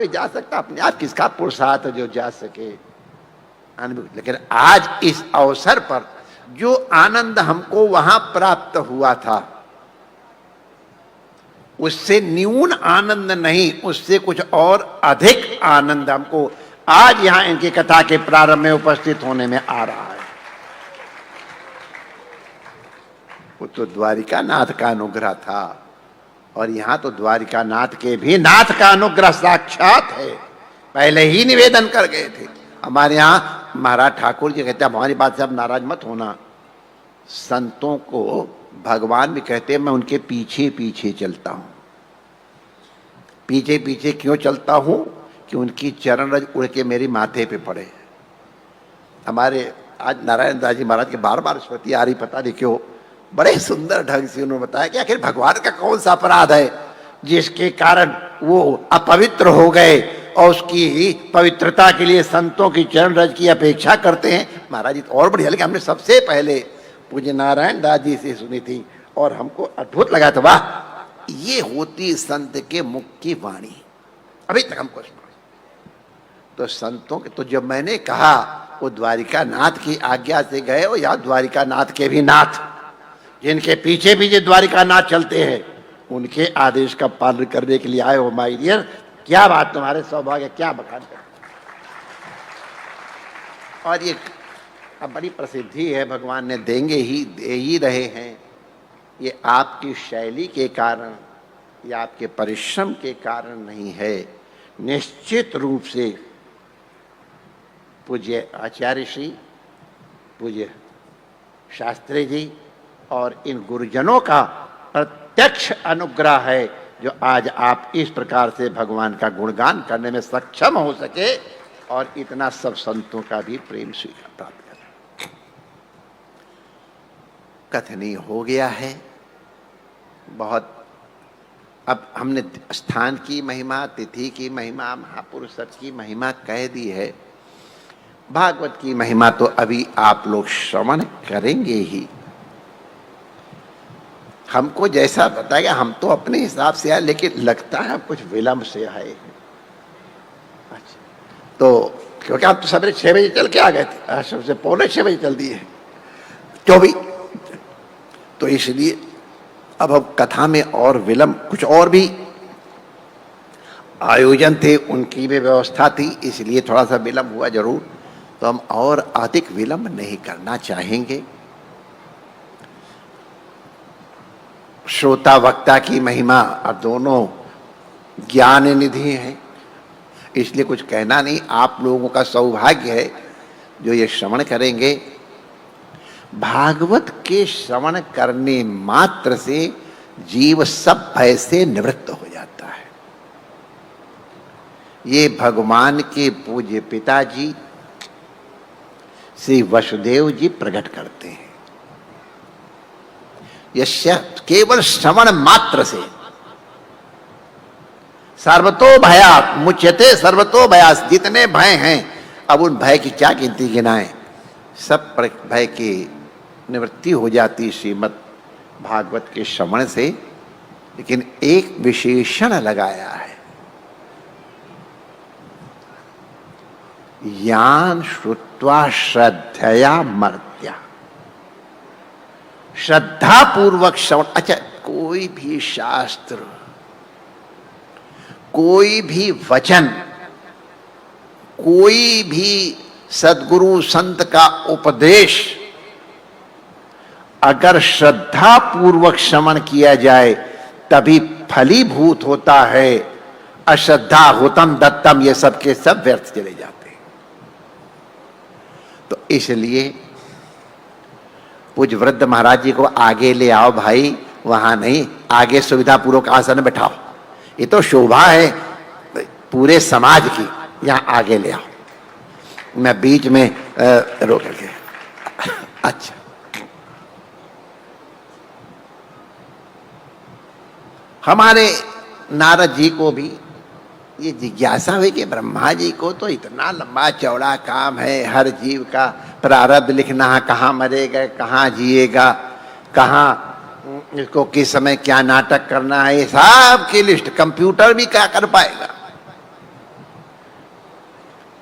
जा सकता, अपने आप किसका पुरुषार्थ जो जा सके अनुभव। लेकिन आज इस अवसर पर जो आनंद हमको वहां प्राप्त हुआ था उससे न्यून आनंद नहीं, उससे कुछ और अधिक आनंद हमको आज यहां इनकी कथा के प्रारंभ में उपस्थित होने में आ रहा है। वो तो द्वारिका नाथ का अनुग्रह था और यहां तो द्वारिका नाथ के भी नाथ का अनुग्रह साक्षात है, पहले ही निवेदन कर गए थे। हमारे यहाँ महाराज ठाकुर जी कहते हैं, हमारी बात से आप नाराज मत होना, संतों को भगवान भी कहते हैं मैं उनके पीछे पीछे चलता हूं। पीछे पीछे क्यों चलता हूं? कि उनकी चरण रज उड़ के मेरे माथे पे पड़े। हमारे आज नारायण दास जी महाराज के बार बार स्मृति आ रही, पता नहीं क्यों, बड़े सुंदर ढंग से उन्होंने बताया कि आखिर भगवान का कौन सा अपराध है जिसके कारण वो अपवित्र हो गए और उसकी पवित्रता के लिए संतों की चरण रज की अपेक्षा करते हैं। महाराज जी तो और बढ़िया, लेकिन हमने सबसे पहले पूज्य नारायण दास जी से सुनी थी और हमको अद्भुत लगा था, वाह ये होती संत के मुख की वाणी, अभी तक हमको सुना। तो संतों के तो जब मैंने कहा वो द्वारिका नाथ की आज्ञा से गए हो, या द्वारिका नाथ के भी नाथ जिनके पीछे पीछे द्वारिका नाथ चलते हैं उनके आदेश का पालन करने के लिए आए हो। माय डियर, क्या बात, तुम्हारे सौभाग्य, क्या बखान कर। और ये अब बड़ी प्रसिद्धि है, भगवान ने देंगे ही, दे ही रहे हैं। ये आपकी शैली के कारण या आपके परिश्रम के कारण नहीं है, निश्चित रूप से पूज्य आचार्य श्री, पूज्य शास्त्री जी और इन गुरुजनों का प्रत्यक्ष अनुग्रह है जो आज आप इस प्रकार से भगवान का गुणगान करने में सक्षम हो सके और इतना सब संतों का भी प्रेम स्वीकार प्राप्त कर। कथनीय हो गया है बहुत। अब हमने स्थान की महिमा, तिथि की महिमा, महापुरुष की महिमा कह दी है। भागवत की महिमा तो अभी आप लोग श्रवण करेंगे ही। हमको जैसा बताएगा हम तो अपने हिसाब से आए, लेकिन लगता है कुछ विलंब से आए। अच्छा, तो क्योंकि आप तो सवेरे 6 बजे चल के आ गए थे, आश्रम से 6:45 बजे चल दिए 24, तो इसलिए अब कथा में और विलंब, कुछ और भी आयोजन थे, उनकी भी व्यवस्था थी, इसलिए थोड़ा सा विलंब हुआ जरूर। तो हम और अधिक विलंब नहीं करना चाहेंगे। श्रोता वक्ता की महिमा और दोनों ज्ञान निधि हैं, इसलिए कुछ कहना नहीं। आप लोगों का सौभाग्य है जो ये श्रवण करेंगे। भागवत के श्रवण करने मात्र से जीव सब भय से निवृत्त हो जाता है। ये भगवान के पूज्य पिताजी श्री वसुदेव जी प्रकट करते हैं। यस्य केवल श्रवण मात्र से सर्वतो भयात् मुच्यते सर्वतो भयात्, जितने भय हैं अब उन भय की क्या गिनती गिनाएं, सब भय की निवृत्ति हो जाती श्रीमद् भागवत के श्रवण से। लेकिन एक विशेषण लगाया है, यान श्रुत्वा श्रद्धया मर्त्या, श्रद्धा पूर्वक श्रवण। अच्छा, कोई भी शास्त्र, कोई भी वचन, कोई भी सद्गुरु संत का उपदेश अगर श्रद्धा पूर्वक श्रवण किया जाए तभी फलीभूत होता है। अश्रद्धा होतम दत्तम, ये सब के सब व्यर्थ चले जाते हैं। तो इसलिए पूज्य वृद्ध महाराज जी को आगे ले आओ भाई, वहां नहीं, आगे सुविधा पूर्वक आसन बैठाओ। ये तो शोभा है पूरे समाज की, यहां आगे ले आओ, मैं बीच में रोक के। अच्छा, हमारे नारद जी को भी ये जिज्ञासा हुई कि ब्रह्मा जी को तो इतना लंबा चौड़ा काम है, हर जीव का प्रारब्ध लिखना, कहाँ मरेगा, कहाँ जिएगा, कहाँ इसको किस समय क्या नाटक करना है, ये सब की लिस्ट कंप्यूटर भी क्या कर पाएगा।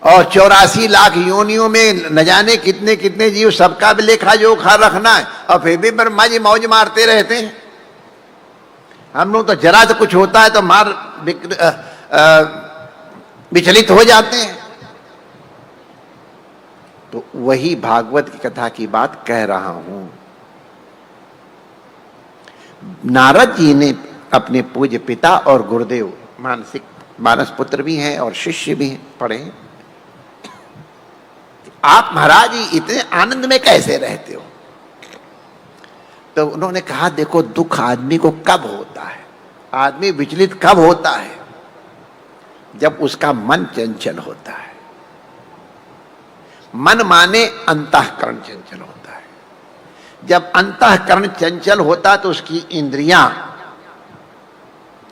और 84 लाख योनियों में न जाने कितने कितने जीव, सबका भी लेखा जोखा रखना है, और फिर भी ब्रह्मा जी मौज मारते रहते हैं। हम लोग तो जरा से कुछ होता है तो विचलित हो जाते हैं। तो वही भागवत की कथा की बात कह रहा हूं। नारद जी ने अपने पूज्य पिता और गुरुदेव, मानस पुत्र भी हैं और शिष्य भी हैं, पढ़े, आप महाराज जी इतने आनंद में कैसे रहते हो? तो उन्होंने कहा, देखो दुख आदमी को कब होता है, आदमी विचलित कब होता है? जब उसका मन चंचल होता है। मन माने अंतःकरण चंचल होता है। जब अंतःकरण चंचल होता तो उसकी इंद्रियां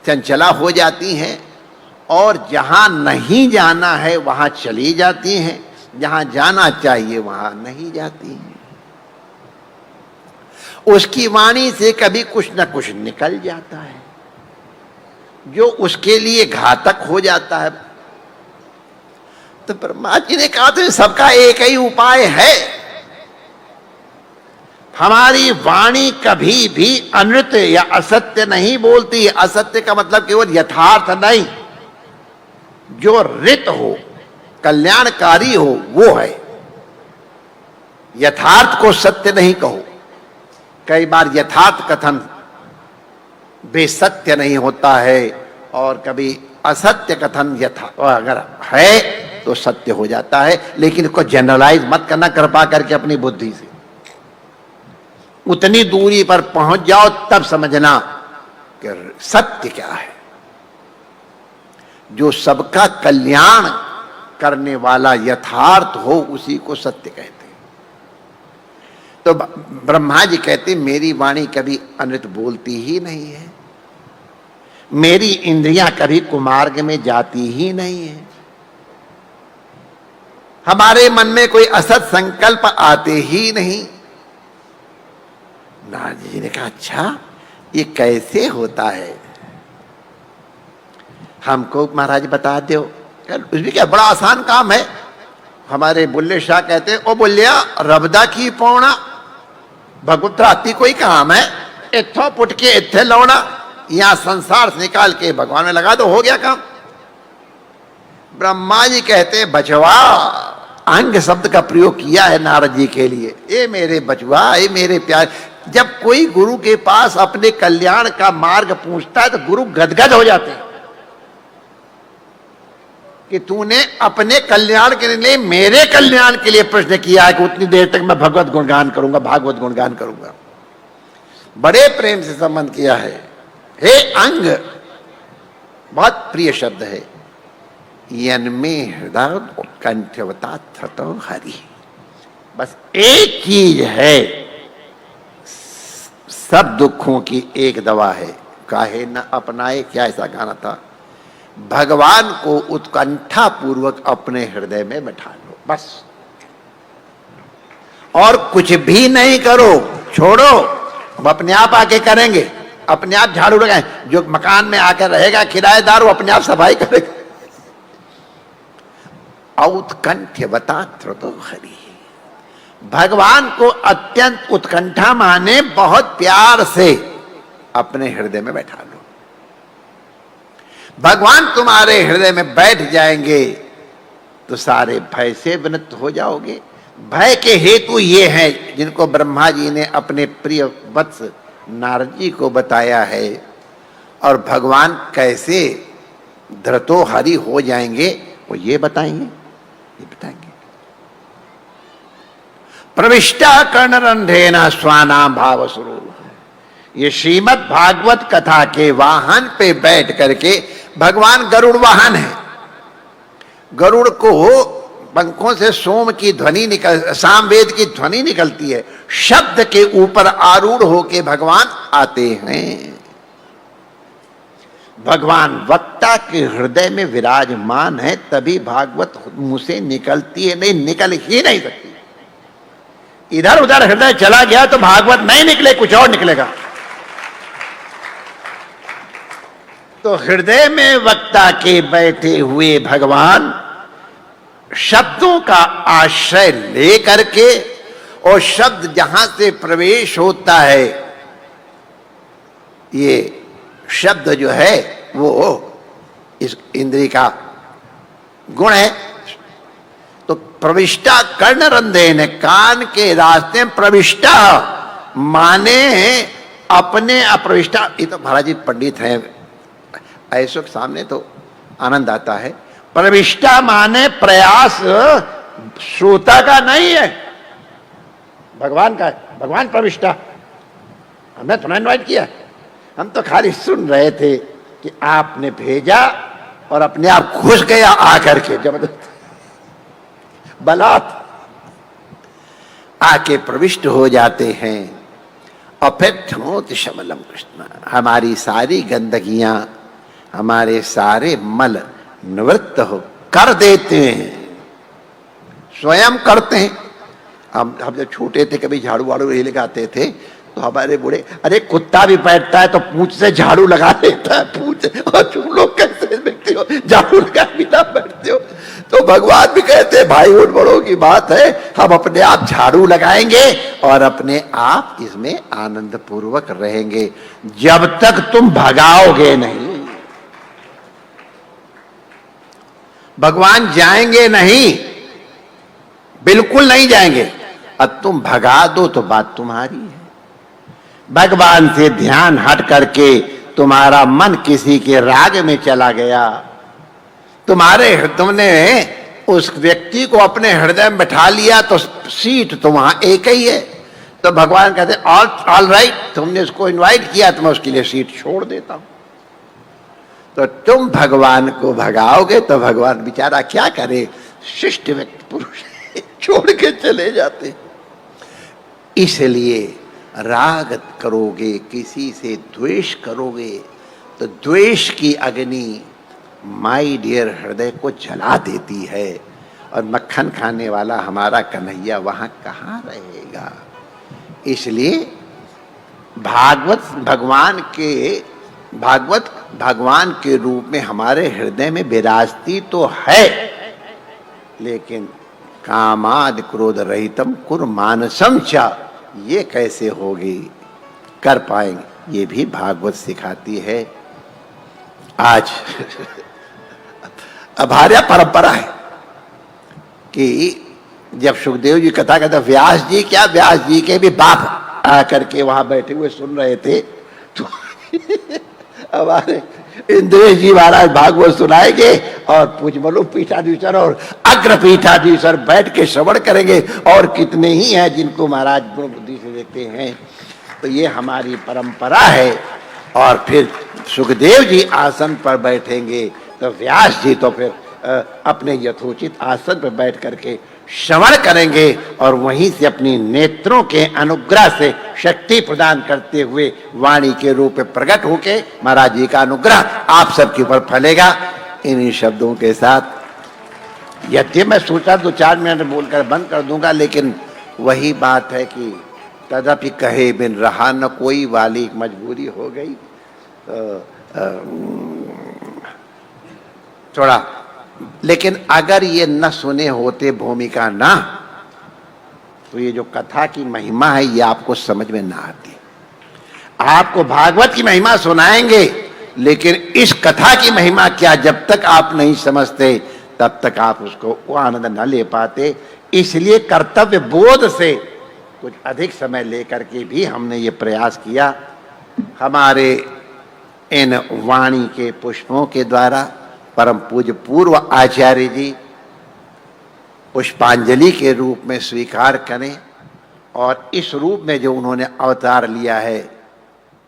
चंचला हो जाती हैं, और जहां नहीं जाना है वहां चली जाती हैं, जहां जाना चाहिए वहां नहीं जाती हैं। उसकी वाणी से कभी कुछ न कुछ निकल जाता है जो उसके लिए घातक हो जाता है। तो ब्रह्मा जी ने कहा, तो सबका एक ही उपाय है, हमारी वाणी कभी भी अनृत या असत्य नहीं बोलती। असत्य का मतलब केवल यथार्थ नहीं, जो ऋत हो, कल्याणकारी हो, वो है। यथार्थ को सत्य नहीं कहो। कई बार यथार्थ कथन बेसत्य नहीं होता है, और कभी असत्य कथन अगर है तो सत्य हो जाता है। लेकिन इसको जनरलाइज मत करना कृपा करके अपनी बुद्धि से। उतनी दूरी पर पहुंच जाओ तब समझना कि सत्य क्या है। जो सबका कल्याण करने वाला यथार्थ हो उसी को सत्य कहते हैं। तो ब्रह्मा जी कहते, मेरी वाणी कभी अनृत बोलती ही नहीं है, मेरी इंद्रियां कभी कुमार्ग में जाती ही नहीं है, हमारे मन में कोई असत संकल्प आते ही नहीं। नारद जी ने कहा, अच्छा ये कैसे होता है, हमको महाराज बता दो। उसमें क्या बड़ा आसान काम है। हमारे बुल्ले शाह कहते हैं, ओ बुल्लिया रबदा की पौना भगवत्राती कोई काम है, इथों पुट के इथे लौना, यहां संसार से निकाल के भगवान में लगा दो, हो गया काम। ब्रह्मा जी कहते, बचवा, अंग शब्द का प्रयोग किया है नारद जी के लिए। ए मेरे बचवा, ए मेरे प्यार। जब कोई गुरु के पास अपने कल्याण का मार्ग पूछता है तो गुरु गदगद हो जाते हैं कि तूने अपने कल्याण के लिए, मेरे कल्याण के लिए प्रश्न किया है कि उतनी देर तक मैं भगवत गुणगान करूंगा, भागवत गुणगान करूंगा। बड़े प्रेम से संबंध किया है। हे अंग, बहुत प्रिय शब्द है। यन्मे हृदय कंठवता थतो हरि। बस एक चीज है, सब दुखों की एक दवा है। काहे न अपनाए, क्या ऐसा गाना था, भगवान को उत्कंठा पूर्वक अपने हृदय में बैठा लो, बस। और कुछ भी नहीं करो, छोड़ो, वो अपने आप आके करेंगे, अपने आप झाड़ू लगाए। जो मकान में आकर रहेगा किराएदार, वो अपने आप सफाई करेगा। औत्कंठ्यवता तो हरि। भगवान को अत्यंत उत्कंठा माने बहुत प्यार से अपने हृदय में बैठा लो। भगवान तुम्हारे हृदय में बैठ जाएंगे तो सारे भय से विमुक्त हो जाओगे। भय के हेतु ये हैं जिनको ब्रह्मा जी ने अपने प्रिय वत्स नारद जी को बताया है। और भगवान कैसे धृतो हरि हो जाएंगे वो ये बताएंगे, ये बताएंगे। प्रविष्टा कर्णरंध्रेन स्वानाम भाव स्वरूप। ये श्रीमद् भागवत कथा के वाहन पे बैठ करके, भगवान गरुड़ वाहन है। गरुड़ को पंखों से सोम की ध्वनि सामवेद की ध्वनि निकलती है। शब्द के ऊपर आरूढ़ होके भगवान आते हैं। भगवान वक्ता के हृदय में विराजमान है, तभी भागवत मुंह से निकलती है, नहीं निकल ही नहीं सकती। इधर उधर हृदय चला गया तो भागवत नहीं निकले, कुछ और निकलेगा। तो हृदय में वक्ता के बैठे हुए भगवान शब्दों का आश्रय ले करके और शब्द जहां से प्रवेश होता है, ये शब्द जो है वो इस इंद्रिय का गुण है। तो प्रविष्टा कर्ण रंध्रेन, कान के रास्ते में प्रविष्टा माने अपने अप्रविष्टा। ये तो महाराज जी पंडित हैं, ऐसो के सामने तो आनंद आता है। प्रविष्टा माने प्रयास श्रोता का नहीं है, भगवान का है। भगवान प्रविष्टा, हमने थोड़ा इन्वाइट किया, हम तो खाली सुन रहे थे कि आपने भेजा और अपने आप घुस गया आकर के, जबरदस्त बलात् आके प्रविष्ट हो जाते हैं। और फिर ठमोत शमलम कृष्ण, हमारी सारी गंदगियां, हमारे सारे मल निवृत्त हो कर देते हैं, स्वयं करते हैं। हम जब छोटे थे कभी झाड़ू वाड़ू नहीं लगाते थे तो हमारे बूढ़े, अरे कुत्ता भी बैठता है तो पूंछ से झाड़ू लगा देता है, पूंछ। और तुम लोग कैसे बैठते हो, झाड़ू लगा बिना बैठते हो। तो भगवान भी कहते हैं भाई उन बड़ों की बात है, हम अपने आप झाड़ू लगाएंगे और अपने आप इसमें आनंद पूर्वक रहेंगे जब तक तुम भगाओगे नहीं। भगवान जाएंगे नहीं, बिल्कुल नहीं जाएंगे। अब तुम भगा दो तो बात तुम्हारी है। भगवान से ध्यान हट करके तुम्हारा मन किसी के राग में चला गया, तुमने उस व्यक्ति को अपने हृदय में बैठा लिया तो सीट तो वहां एक ही है। तो भगवान कहते ऑल राइट, तुमने उसको इनवाइट किया तो मैं उसके लिए सीट छोड़ देता हूं। तो तुम भगवान को भगाओगे तो भगवान बेचारा क्या करे, शिष्ट व्यक्ति पुरुष छोड़ के चले जाते। इसलिए राग करोगे, किसी से द्वेष करोगे तो द्वेष की अग्नि माय डियर हृदय को जला देती है, और मक्खन खाने वाला हमारा कन्हैया वहां कहाँ रहेगा। इसलिए भागवत भगवान के रूप में हमारे हृदय में विराजती तो है, लेकिन कामाद क्रोध रहितम कुर मानसम च, ये कैसे होगी, कर पाएंगे। ये भी भागवत सिखाती है। आज अभार्या परंपरा है कि जब सुखदेव जी कथा कहते, व्यास जी के भी बाप आकर के वहां बैठे हुए सुन रहे थे, तो हमारे इंद्र जी महाराज भागवत सुनाएंगे और पूजमलो पीठाधीश्वर और अग्र पीठाधीश्वर बैठ के श्रवण करेंगे, और कितने ही हैं जिनको महाराज गुण बुद्धि से देखते हैं। तो ये हमारी परंपरा है। और फिर सुखदेव जी आसन पर बैठेंगे तो व्यास जी तो फिर अपने यथोचित आसन पर बैठ करके श्रवण करेंगे, और वहीं से अपनी नेत्रों के अनुग्रह से शक्ति प्रदान करते हुए वाणी के रूप में प्रकट होके महाराज जी का अनुग्रह आप सबके ऊपर फलेगा। इन्हीं शब्दों के साथ यद्य मैं सोचा 2-4 मिनट बोलकर बंद कर दूंगा, लेकिन वही बात है कि तदपि कहे बिन रहा न कोई, वाली मजबूरी हो गई। थोड़ा, लेकिन अगर ये न सुने होते भूमिका ना, तो ये जो कथा की महिमा है ये आपको समझ में ना आती। आपको भागवत की महिमा सुनाएंगे, लेकिन इस कथा की महिमा क्या जब तक आप नहीं समझते तब तक आप उसको वो आनंद न ले पाते। इसलिए कर्तव्य बोध से कुछ अधिक समय लेकर के भी हमने ये प्रयास किया। हमारे इन वाणी के पुष्पों के द्वारा परम पूज्य पूर्व आचार्य जी पुष्पांजलि के रूप में स्वीकार करें, और इस रूप में जो उन्होंने अवतार लिया है,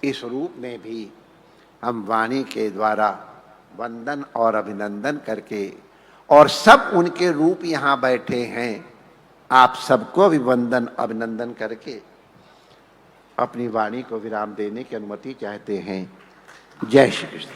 इस रूप में भी हम वाणी के द्वारा वंदन और अभिनंदन करके, और सब उनके रूप यहाँ बैठे हैं, आप सबको भी वंदन अभिनंदन करके अपनी वाणी को विराम देने की अनुमति चाहते हैं। जय श्री कृष्ण।